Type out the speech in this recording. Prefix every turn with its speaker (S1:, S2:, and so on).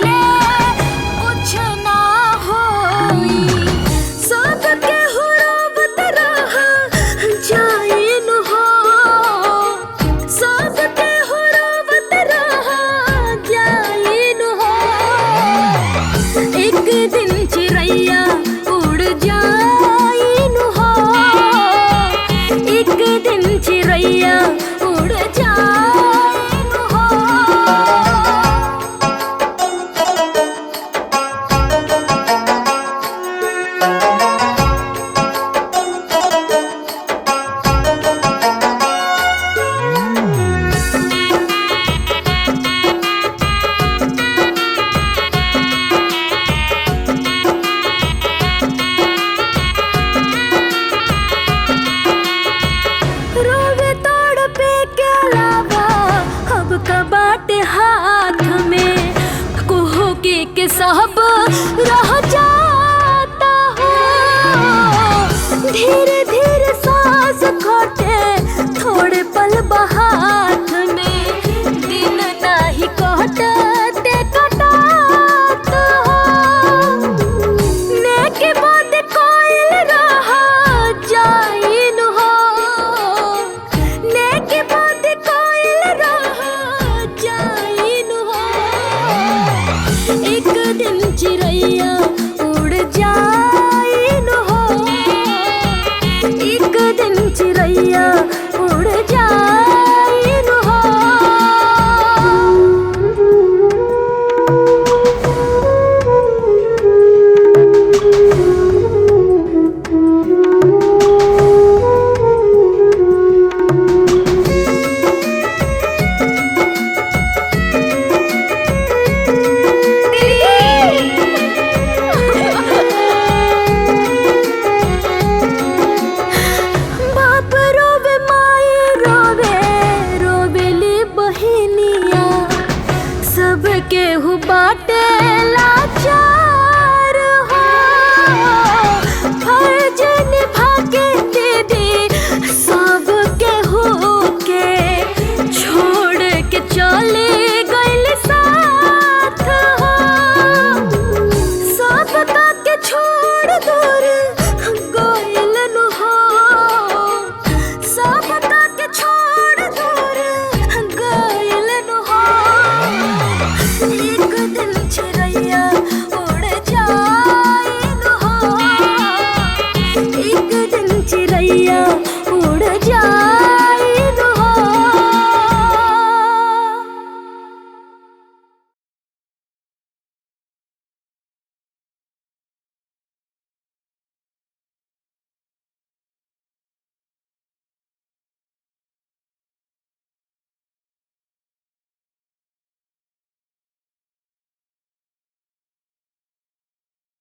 S1: ले कुछ ना होई सब के हो रोवत रहा जाइन हो सब के हो रोवत रहा जाइन हो एक दिन चिड़ैया उड़ जाइन हो एक दिन चिड़ैया उड़ जाइन हो। रोवे तोड़ पे के अलावा अब कबाटे हाथ में कोहो के सब रह जाता हो धीरे धीरे सांस घटे थोड़े पल बहात में दिन नाही कटते कटाता हो नेके बाद कोइल रहा जाइन हो नेके बाद कोइल रहा जाइन हो एक दिन चिड़ैया उड़ जाइन हो एक दिन चिड़ैया उड़ जाइन हो। बाप रोवे माई रोवे रोवेली बहिनिया सब केहू बाटे